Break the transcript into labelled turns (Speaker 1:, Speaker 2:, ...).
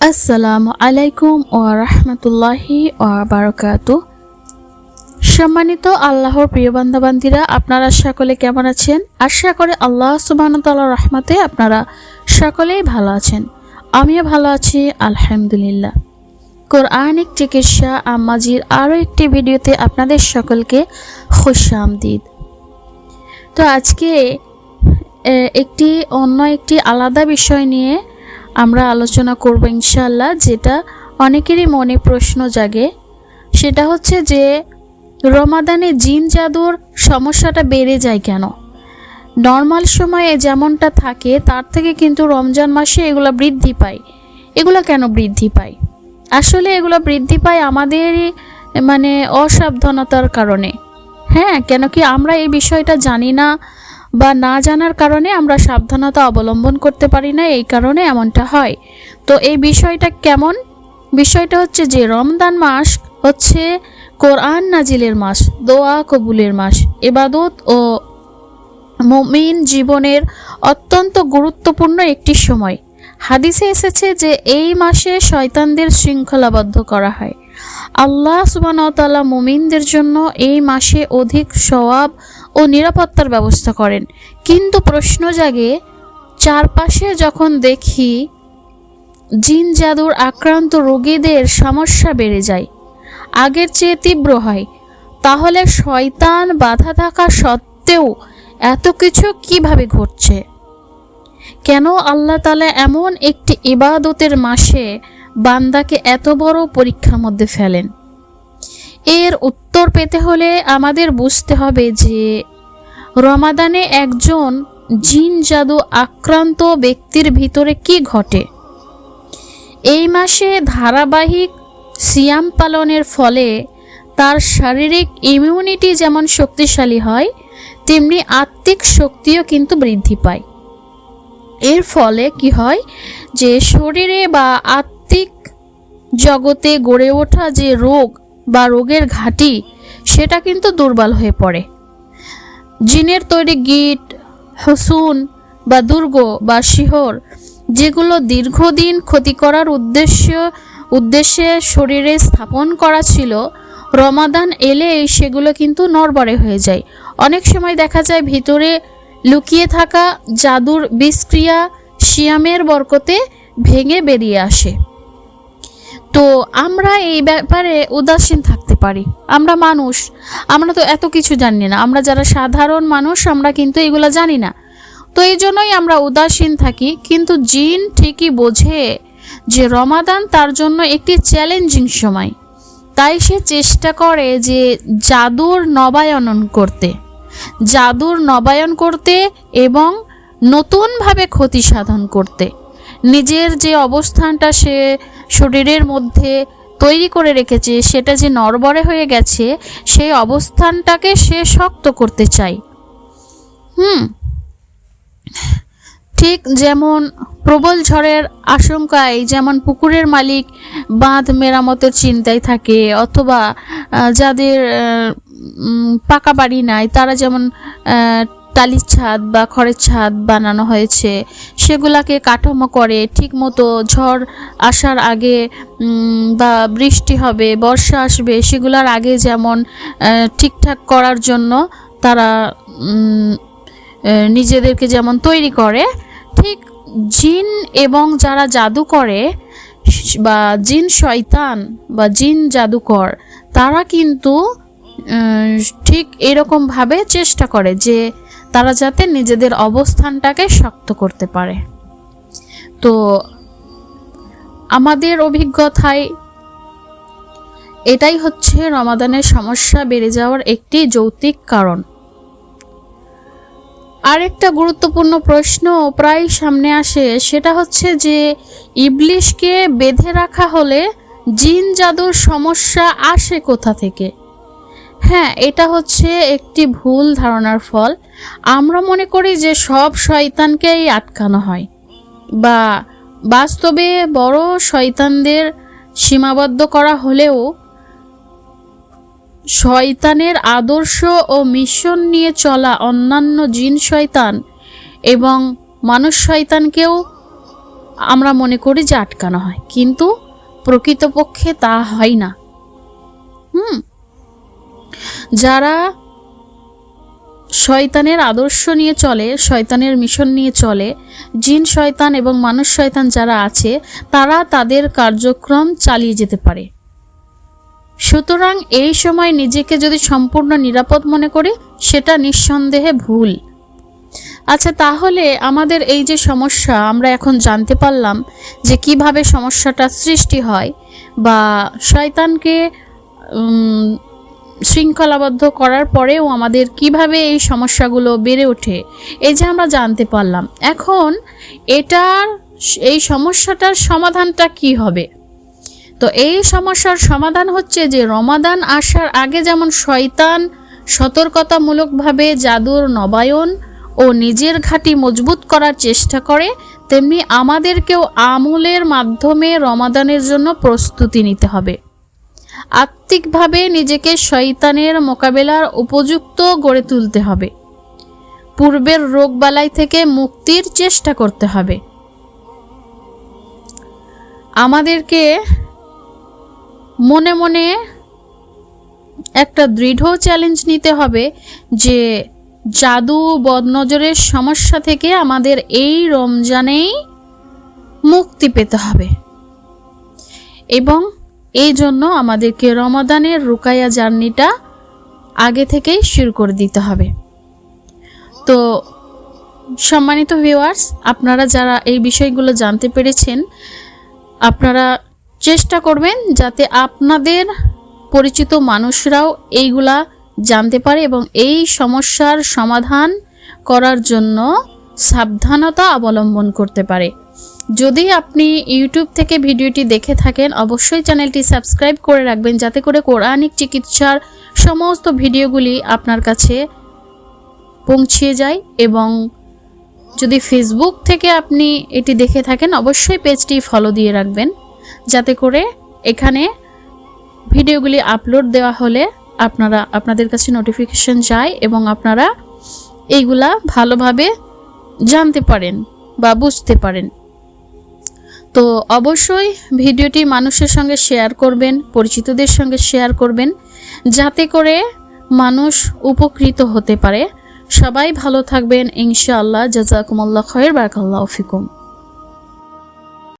Speaker 1: আসসালামু আলাইকুম ওয়া রাহমাতুল্লাহি ওয়া বারাকাতুহু। সম্মানিত আল্লাহর প্রিয় বান্দাবান্দিরা, আপনারা সকলে কেমন আছেন? আশা করি আল্লাহ সুবহানাহু ওয়া তাআলার রহমতে আপনারা সকলেই ভালো আছেন। আমিও ভালো আছি আলহামদুলিল্লাহ। কোরআনিক চিকিৎসা আম্মাজির আরও একটি ভিডিওতে আপনাদের সকলকে খুশামদিদ। তো আজকে অন্য একটি আলাদা বিষয় নিয়ে আমরা আলোচনা করব ইনশাআল্লাহ, যেটা অনেকেরই মনে প্রশ্ন জাগে। সেটা হচ্ছে যে রমাদানে জিন জাদুর সমস্যাটা বেড়ে যায় কেন? নর্মাল সময়ে যেমনটা থাকে তার থেকে কিন্তু রমজান মাসে এগুলো বৃদ্ধি পায়। এগুলো কেন বৃদ্ধি পায়? আসলে এগুলো বৃদ্ধি পায় আমাদেরই অসাবধানতার কারণে। কেন কি আমরা এই বিষয়টা জানি না বা না জানার কারণে আমরা সাবধানতা অবলম্বন করতে পারি না, এই কারণে এমনটা হয়। তো এই বিষয়টা কেমন? বিষয়টা হচ্ছে যে রমজান মাস হচ্ছে কোরআন নাজিলের মাস, দোয়া কবুলের মাস, ইবাদত ও মুমিন জীবনের অত্যন্ত গুরুত্বপূর্ণ একটি সময়। হাদিসে এসেছে যে এই মাসে শয়তানদের শৃঙ্খলাবদ্ধ করা হয়। আল্লাহ সুবহানাহু ওয়া তাআলা মুমিনদের জন্য এই মাসে অধিক সওয়াব ও নিরাপত্তার ব্যবস্থা করেন। কিন্তু প্রশ্ন জাগে, চারপাশে যখন দেখি জিন জাদুর আক্রান্ত রোগীদের সমস্যা বেড়ে যায়, আগের চেয়ে তীব্র হয়, তাহলে শয়তান বাধা থাকা সত্ত্বেও এত কিছু কিভাবে ঘটছে? কেন আল্লাহ তাআলা এমন একটি ইবাদতের মাসে বান্দাকে এত বড় পরীক্ষার মধ্যে ফেলেন? এর উত্তর পেতে হলে আমাদের বুঝতে হবে যে রমাদানে একজন জিন জাদু আক্রান্ত ব্যক্তির ভিতরে কি ঘটে। এই মাসে ধারাবাহিক সিয়াম পালনের ফলে তার শারীরিক ইমিউনিটি যেমন শক্তিশালী হয়, তেমনি আত্মিক শক্তিও কিন্তু বৃদ্ধি পায়। এর ফলে কি হয় যে শরীরে বা আত্মিক জগতে গড়ে ওঠা যে রোগ বা রোগের ঘাঁটি, সেটা কিন্তু দুর্বল হয়ে পড়ে। জিনের তৈরি গিট, হুসুন বা দুর্গ বা শিহর, যেগুলো দীর্ঘদিন ক্ষতি করার উদ্দেশ্যে শরীরে স্থাপন করা ছিল, রমাদান এলে সেগুলো কিন্তু নড়বড়ে হয়ে যায়। অনেক সময় দেখা যায় ভিতরে লুকিয়ে থাকা জাদুর বিষক্রিয়া সিয়ামের বরকতে ভেঙে বেরিয়ে আসে। তো আমরা এই ব্যাপারে উদাসীন থাকতে পারি। আমরা মানুষ, আমরা তো এত কিছু জানি না। আমরা যারা সাধারণ মানুষ, আমরা কিন্তু এগুলো জানি না। তো এই জন্যই আমরা উদাসীন থাকি। কিন্তু জিন ঠিকই বোঝে যে রমাদান তার জন্য একটি চ্যালেঞ্জিং সময়, তাই সে চেষ্টা করে যে জাদুর নবায়ন করতে এবং নতুনভাবে ক্ষতি সাধন করতে। নিজের যে অবস্থানটা সে শরীরের মধ্যে তৈরি করে রেখেছে, সেটা যে নড়বড়ে হয়ে গেছে, সেই অবস্থানটাকে সে শক্ত করতে চায়। ঠিক যেমন প্রবল ঝড়ের আশঙ্কায় যেমন পুকুরের মালিক বাঁধ মেরামতের চিন্তায় থাকে, অথবা যাদের পাকা বাড়ি নাই তারা যেমন টালির ছাদ বা খড়ের ছাদ বানানো হয়েছে, সেগুলাকে কাঠামো করে ঠিক মতো ঝড় আসার আগে বা বৃষ্টি হবে, বর্ষা আসবে, সেগুলোর আগে যেমন ঠিকঠাক করার জন্য তারা নিজেদেরকে যেমন তৈরি করে, ঠিক জিন এবং যারা জাদু করে বা জিন শয়তান বা জিন জাদুকর, তারা কিন্তু ঠিক এরকমভাবে চেষ্টা করে যে তারা যাতে নিজেদের অবস্থানটাকে শক্ত করতে পারে। তো আমাদের অভিজ্ঞতায় এটাই হচ্ছে রমাদানের সমস্যা বেড়ে যাওয়ার একটি যৌক্তিক কারণ। আরেকটা গুরুত্বপূর্ণ প্রশ্ন প্রায় সামনে আসে, সেটা হচ্ছে যে ইবলিশকে বেঁধে রাখা হলে জিন জাদুর সমস্যা আসে কোথা থেকে? এটা হচ্ছে একটি ভুল ধারণার ফল। আমরা মনে করি যে সব শয়তানকেই আটকানো হয়, বা বাস্তবে বড় শয়তানদের সীমাবদ্ধ করা হলেও শয়তানের আদর্শ ও মিশন নিয়ে চলা অন্যান্য জিন শয়তান এবং মানুষ শয়তানকেও আমরা মনে করি যে আটকানো হয়, কিন্তু প্রকৃতপক্ষে তা হয় না। যারা শয়তানের আদর্শ নিয়ে চলে, শয়তানের মিশন নিয়ে চলে, জিন শয়তান এবং মানুষ শয়তান যারা আছে, তারা তাদের কার্যক্রম চালিয়ে যেতে পারে। সুতরাং এই সময় নিজেকে যদি সম্পূর্ণ নিরাপদ মনে করি, সেটা নিঃসন্দেহে ভুল। আচ্ছা, তাহলে আমাদের এই যে সমস্যা, আমরা এখন জানতে পারলাম যে কিভাবে সমস্যাটা সৃষ্টি হয় বা শয়তানকে শৃঙ্খলাবদ্ধ করার পরেও আমাদের কিভাবে এই সমস্যাগুলো বেড়ে ওঠে, এই যে আমরা জানতে পারলাম। এখন এই সমস্যাটার সমাধানটা কি হবে? তো এই সমস্যার সমাধান হচ্ছে যে রমাদান আসার আগে যেমন শয়তান সতর্কতামূলকভাবে জাদুর নবায়ন ও নিজের ঘাঁটি মজবুত করার চেষ্টা করে, তেমনি আমাদেরকেও আমলের মাধ্যমে রমাদানের জন্য প্রস্তুতি নিতে হবে। আত্মিকভাবে নিজেকে শয়তানের মোকাবেলার উপযুক্ত গড়ে তুলতে হবে। পূর্বের রোগবালাই থেকে মুক্তির চেষ্টা করতে হবে। আমাদেরকে মনে মনে একটা দৃঢ় চ্যালেঞ্জ নিতে হবে যে জাদু বদনজরের সমস্যা থেকে আমাদের এই রমজানেই মুক্তি পেতে হবে, এবং এই জন্য আমাদেরকে রমাদানের রুকায়া জার্নিটা আগে থেকেই শুরু করে দিতে হবে। তো সম্মানিত ভিউয়ার্স, আপনারা যারা এই বিষয়গুলো জানতে পেরেছেন, আপনারা চেষ্টা করবেন যাতে আপনাদের পরিচিত মানুষরাও এইগুলা জানতে পারে এবং এই সমস্যার সমাধান করার জন্য সাবধানতা অবলম্বন করতে পারে। যদি আপনি ইউটিউব থেকে ভিডিওটি দেখে থাকেন, অবশ্যই চ্যানেলটি সাবস্ক্রাইব করে রাখবেন, যাতে করে কোরআনিক চিকিৎসার সমস্ত ভিডিওগুলি আপনার কাছে পৌঁছে যায়। এবং যদি ফেসবুক থেকে আপনি এটি দেখে থাকেন, অবশ্যই পেজটি ফলো দিয়ে রাখবেন, যাতে করে এখানে ভিডিওগুলি আপলোড দেওয়া হলে আপনাদের কাছে নোটিফিকেশন যায় এবং আপনারা এইগুলা ভালোভাবে জানতে পারেন বা বুঝতে পারেন। তো অবশ্যই ভিডিওটি মানুষের সঙ্গে শেয়ার করবেন, পরিচিতদের সঙ্গে শেয়ার করবেন, যাতে করে মানুষ উপকৃত হতে পারে। সবাই ভালো থাকবেন ইনশাআল্লাহ। জাযাকুমুল্লাহ খায়র, বারাকাল্লাহু ফিকুম।